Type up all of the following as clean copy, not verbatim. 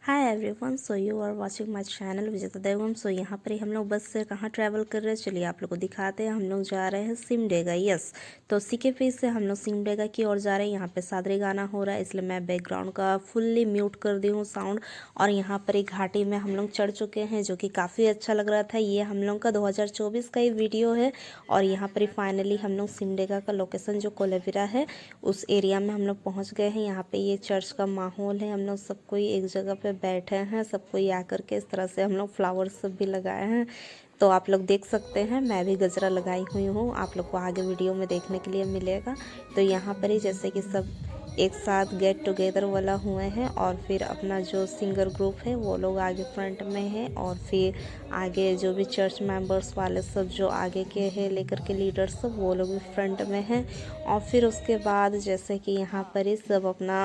Hi everyone, so you are watching my channel Vijeta Devam. सो यहाँ पर ही हम लोग बस से कहाँ ट्रैवल कर रहे हैं, चलिए आप लोग को दिखाते हैं। हम लोग जा रहे हैं सिमडेगा। यस, तो सीके से हम लोग सिमडेगा की ओर जा रहे हैं। यहाँ पे सादरी गाना हो रहा है, इसलिए मैं बैकग्राउंड का फुल्ली म्यूट कर दी हूँ साउंड। और यहाँ पर एक घाटी में हम लोग चढ़ चुके हैं, जो कि काफ़ी अच्छा लग रहा था। ये हम लोग का 2024 का ही वीडियो है। और यहाँ पर ही फाइनली हम लोग सिमडेगा का लोकेशन जो कोलेविरा है उस एरिया में हम लोग पहुँच गए हैं। यहाँ पे ये चर्च का माहौल है। हम लोग सब कोई एक जगह पे बैठे हैं, सब कोई आकर के इस तरह से हम लोग फ्लावर्स सब भी लगाए हैं। तो आप लोग देख सकते हैं, मैं भी गजरा लगाई हुई हूँ, आप लोग को आगे वीडियो में देखने के लिए मिलेगा। तो यहाँ पर ही जैसे कि सब एक साथ गेट टुगेदर वाला हुए हैं। और फिर अपना जो सिंगर ग्रुप है वो लोग आगे फ्रंट में है, और फिर आगे जो भी चर्च मेंबर्स वाले सब जो आगे के हैं लेकर के लीडर्स सब, वो लोग भी फ्रंट में हैं। और फिर उसके बाद जैसे कि यहाँ पर ही सब अपना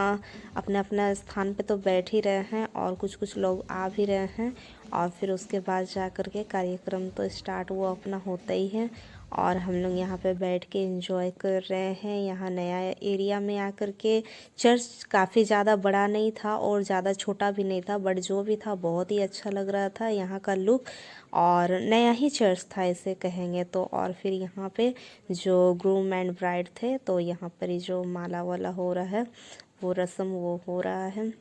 अपना स्थान पे तो बैठ ही रहे हैं, और कुछ लोग आ भी रहे हैं। और फिर उसके बाद जा कर के कार्यक्रम तो स्टार्ट वो अपना होता ही है। और हम लोग यहाँ पे बैठ के एंजॉय कर रहे हैं। यहाँ नया एरिया में आकर के चर्च काफ़ी ज़्यादा बड़ा नहीं था और ज़्यादा छोटा भी नहीं था, बट जो भी था बहुत ही अच्छा लग रहा था यहाँ का लुक। और नया ही चर्च था इसे कहेंगे तो। और फिर यहाँ पे जो ग्रूम एंड ब्राइड थे, तो यहाँ पर ही जो माला वाला हो रहा है वो रस्म वो हो रहा है।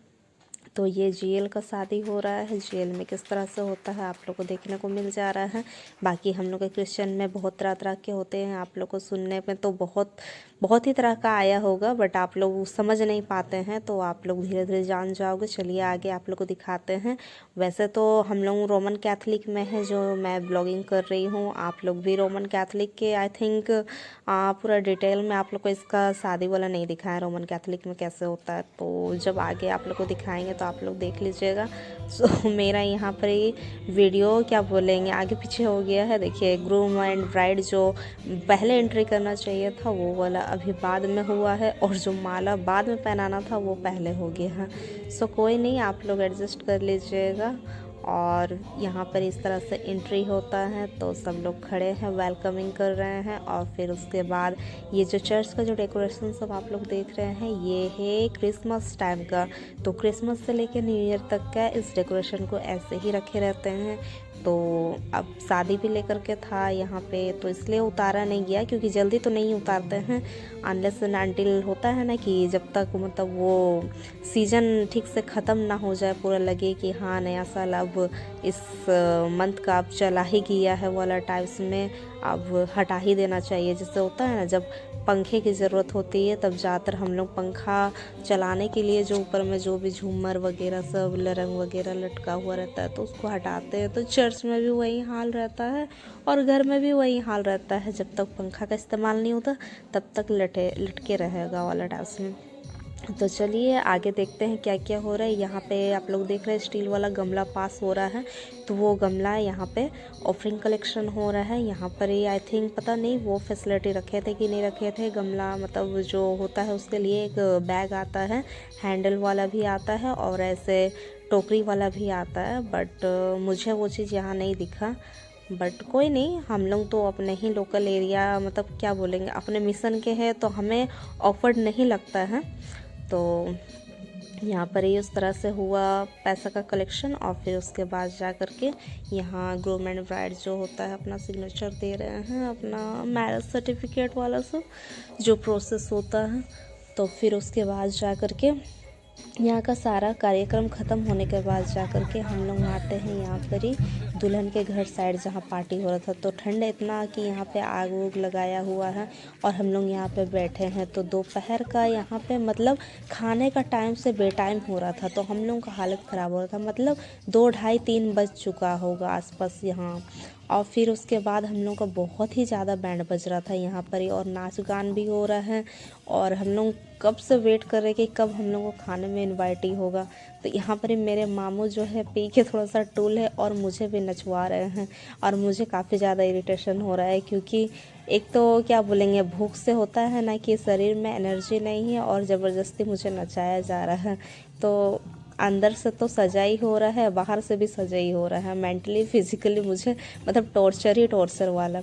तो ये जेल का शादी हो रहा है। जेल में किस तरह से होता है आप लोग को देखने को मिल जा रहा है। बाकी हम लोग के क्रिश्चियन में बहुत तरह तरह के होते हैं, आप लोग को सुनने में तो बहुत ही तरह का आया होगा, बट आप लोग समझ नहीं पाते हैं, तो आप लोग धीरे धीरे जान जाओगे। चलिए आगे आप लोग को दिखाते हैं। वैसे तो हम लोग रोमन कैथलिक में है, जो मैं ब्लॉगिंग कर रही हूँ। आप लोग भी रोमन कैथलिक के आई थिंक पूरा डिटेल में आप लोग को इसका शादी वाला नहीं दिखाया रोमन कैथलिक में कैसे होता है, तो जब आगे आप लोग को दिखाएंगे तो आप लोग देख लीजिएगा। सो मेरा यहाँ पर ये वीडियो क्या बोलेंगे आगे पीछे हो गया है। देखिए ग्रूम एंड ब्राइड जो पहले एंट्री करना चाहिए था वो वाला अभी बाद में हुआ है, और जो माला बाद में पहनाना था वो पहले हो गया है। सो कोई नहीं, आप लोग एडजस्ट कर लीजिएगा। और यहाँ पर इस तरह से एंट्री होता है, तो सब लोग खड़े हैं वेलकमिंग कर रहे हैं। और फिर उसके बाद ये जो चर्च का जो डेकोरेशन सब आप लोग देख रहे हैं, ये है क्रिसमस टाइम का। तो क्रिसमस से लेकर न्यू ईयर तक का इस डेकोरेशन को ऐसे ही रखे रहते हैं। तो अब शादी भी लेकर के था यहाँ पे, तो इसलिए उतारा नहीं गया, क्योंकि जल्दी तो नहीं उतारते हैं अनलेस एंड अनटिल होता है ना, कि जब तक मतलब वो सीज़न ठीक से ख़त्म ना हो जाए, पूरा लगे कि हाँ नया साल अब इस मंथ का अब चला ही गया है वाला टाइप्स में अब हटा ही देना चाहिए। जैसे होता है ना, जब पंखे की ज़रूरत होती है तब ज़्यादातर हम लोग पंखा चलाने के लिए जो ऊपर में जो भी झूमर वगैरह सब रंग वगैरह लटका हुआ रहता है तो उसको हटाते हैं। तो चर्च में भी वही हाल रहता है और घर में भी वही हाल रहता है, जब तक पंखा का इस्तेमाल नहीं होता तब तक लटके रहेगा वाला टाइप्स में। तो चलिए आगे देखते हैं क्या क्या हो रहा है। यहाँ पे आप लोग देख रहे हैं स्टील वाला गमला पास हो रहा है, तो वो गमला यहाँ पे ऑफरिंग कलेक्शन हो रहा है। यहाँ पर ही आई थिंक पता नहीं वो फैसिलिटी रखे थे कि नहीं रखे थे। गमला मतलब जो होता है उसके लिए एक बैग आता है, हैंडल वाला भी आता है और ऐसे टोकरी वाला भी आता है, बट मुझे वो चीज़ यहाँ नहीं दिखा। बट कोई नहीं, हम लोग तो अपने ही लोकल एरिया मतलब क्या बोलेंगे अपने मिशन के हैं, तो हमें ऑफर्ड नहीं लगता है। तो यहाँ पर ही उस तरह से हुआ पैसा का कलेक्शन। और फिर उसके बाद जा कर के यहाँ ग्रूम एंड ब्राइड जो होता है अपना सिग्नेचर दे रहे हैं, अपना मैरिज सर्टिफिकेट वाला सब जो प्रोसेस होता है। तो फिर उसके बाद जा कर के यहाँ का सारा कार्यक्रम ख़त्म होने के बाद जा कर के हम लोग आते हैं यहाँ पर ही दुल्हन के घर साइड जहाँ पार्टी हो रहा था। तो ठंड इतना कि यहाँ पे आग उग लगाया हुआ है और हम लोग यहाँ पे बैठे हैं। तो दोपहर का यहाँ पे मतलब खाने का टाइम से बेटाइम हो रहा था, तो हम लोगों का हालत ख़राब हो रहा था। मतलब 2 ढाई 3 बज चुका होगा आसपास यहाँ। और फिर उसके बाद हम लोग का बहुत ही ज़्यादा बैंड बज रहा था यहाँ पर ही, और नाच गान भी हो रहा है। और हम लोग कब से वेट कर रहे कि कब हम लोग को खाने में इनवाइट ही होगा। तो यहाँ पर ही मेरे मामू जो है पी के थोड़ा सा टूल है और मुझे भी नचवा रहे हैं, और मुझे काफ़ी ज़्यादा इरिटेशन हो रहा है, क्योंकि एक तो क्या बोलेंगे भूख से होता है ना कि शरीर में एनर्जी नहीं है और ज़बरदस्ती मुझे नचाया जा रहा है। तो अंदर से तो सजा ही हो रहा है, बाहर से भी सजा ही हो रहा है, मेंटली फिजिकली मुझे मतलब टॉर्चर ही टॉर्चर वाला।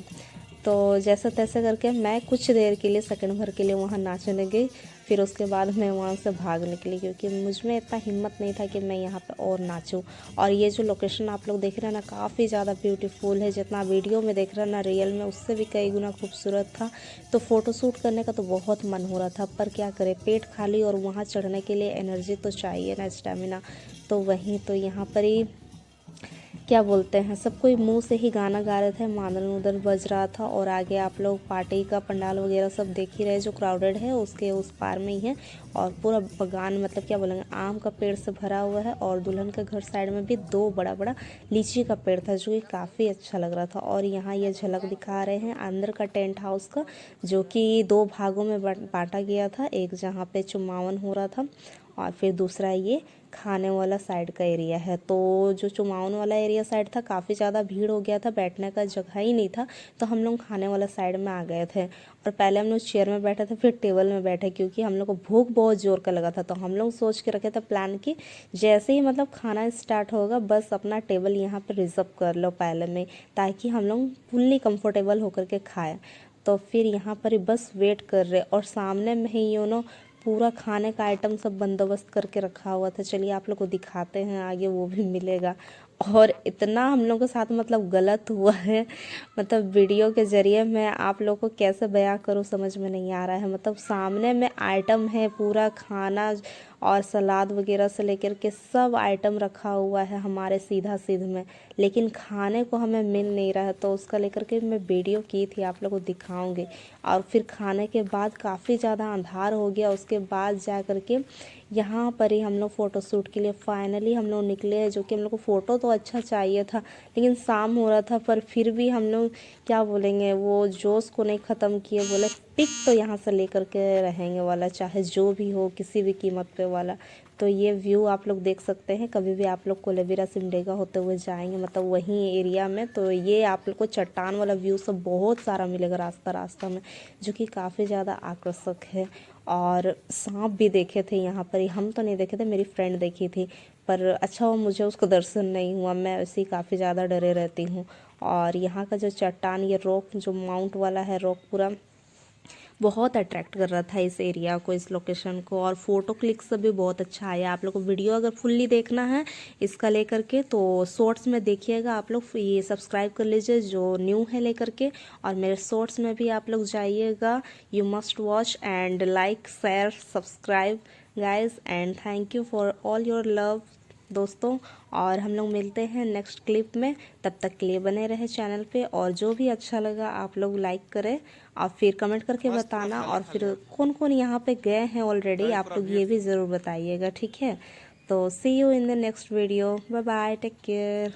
तो जैसे तैसे करके मैं कुछ देर के लिए सेकंड भर के लिए वहाँ नाचने गई। फिर उसके बाद मैं वहाँ से भाग निकली, क्योंकि मुझ में इतना हिम्मत नहीं था कि मैं यहाँ पे और नाचूं। और ये जो लोकेशन आप लोग देख रहे हैं ना, काफ़ी ज़्यादा ब्यूटीफुल है। जितना वीडियो में देख रहे हैं ना, रियल में उससे भी कई गुना खूबसूरत था। तो फ़ोटो शूट करने का तो बहुत मन हो रहा था, पर क्या करें, पेट खाली और वहाँ चढ़ने के लिए एनर्जी तो चाहिए ना, स्टेमिना। तो वहीं तो यहाँ पर ही क्या बोलते हैं, सब कोई मुंह से ही गाना गा रहे थे, मादल उधर बज रहा था। और आगे आप लोग पार्टी का पंडाल वगैरह सब देख ही रहे, जो क्राउडेड है उसके उस पार में ही है। और पूरा बगान, मतलब क्या बोलेंगे, आम का पेड़ से भरा हुआ है। और दुल्हन के घर साइड में भी 2 बड़ा बड़ा लीची का पेड़ था, जो कि काफ़ी अच्छा लग रहा था। और यहाँ ये झलक दिखा रहे हैं अंदर का टेंट हाउस का, जो कि 2 भागों में बांटा गया था। एक जहाँ पे चुमावन हो रहा था, और फिर दूसरा ये खाने वाला साइड का एरिया है। तो जो चुमावन वाला एरिया साइड था, काफ़ी ज़्यादा भीड़ हो गया था, बैठने का जगह ही नहीं था। तो हम लोग खाने वाला साइड में आ गए थे। और पहले हम लोग चेयर में बैठे थे, फिर टेबल में बैठे, क्योंकि हम लोग को भूख बहुत ज़ोर का लगा था। तो हम लोग सोच के रखे थे प्लान कि जैसे ही मतलब खाना स्टार्ट होगा, बस अपना टेबल यहाँ पर रिजर्व कर लो पहले में, ताकि हम लोग फुल्ली कंफर्टेबल होकर के खाएं। तो फिर यहाँ पर बस वेट कर रहे, और सामने में ही पूरा खाने का आइटम सब बंदोबस्त करके रखा हुआ था। चलिए आप लोग को दिखाते हैं, आगे वो भी मिलेगा। और इतना हम लोग के साथ मतलब गलत हुआ है, मतलब वीडियो के ज़रिए मैं आप लोग को कैसे बयां करूं, समझ में नहीं आ रहा है। मतलब सामने में आइटम है, पूरा खाना और सलाद वगैरह से लेकर के सब आइटम रखा हुआ है हमारे सीधा सीध में, लेकिन खाने को हमें मिल नहीं रहा है। तो उसका लेकर के मैं वीडियो की थी, आप लोग को दिखाऊंगी। और फिर खाने के बाद काफ़ी ज़्यादा अंधार हो गया, उसके बाद जा कर के यहाँ पर ही हम लोग फ़ोटो शूट के लिए फाइनली हम लोग निकले हैं। जो कि हम लोग को फ़ोटो तो अच्छा चाहिए था, लेकिन शाम हो रहा था, पर फिर भी हम लोग क्या बोलेंगे, वो जोश को नहीं ख़त्म किए। बोले पिक तो यहाँ से लेकर के रहेंगे वाला, चाहे जो भी हो, किसी भी कीमत पे वाला। तो ये व्यू आप लोग देख सकते हैं, कभी भी आप लोग कोलेबिरा सिमडेगा होते हुए जाएंगे, मतलब वहीं एरिया में, तो ये आप लोग को चट्टान वाला व्यू सब बहुत सारा मिलेगा रास्ता रास्ता में, जो कि काफ़ी ज़्यादा आकर्षक है। और सांप भी देखे थे यहाँ पर ही, हम तो नहीं देखे थे, मेरी फ्रेंड देखी थी। पर अच्छा हुआ मुझे उसको दर्शन नहीं हुआ, मैं ऐसे ही काफ़ी ज़्यादा डरे रहती हूँ। और यहाँ का जो चट्टान, ये रॉक जो माउंट वाला है रॉक, पूरा बहुत अट्रैक्ट कर रहा था इस एरिया को, इस लोकेशन को। और फोटो क्लिक से भी बहुत अच्छा आया। आप लोग को वीडियो अगर फुल्ली देखना है इसका लेकर के, तो शॉर्ट्स में देखिएगा। आप लोग ये सब्सक्राइब कर लीजिए जो न्यू है लेकर के, और मेरे शॉर्ट्स में भी आप लोग जाइएगा। You must watch and like share subscribe guys, and thank you for all your love दोस्तों। और हम लोग मिलते हैं नेक्स्ट क्लिप में, तब तक के लिए बने रहे चैनल पे। और जो भी अच्छा लगा आप लोग लाइक करें, और फिर कमेंट करके बताना। और फिर कौन कौन यहाँ पे गए हैं ऑलरेडी, आप लोग ये भी ज़रूर बताइएगा, ठीक है। तो see you in the next video, bye bye, take care.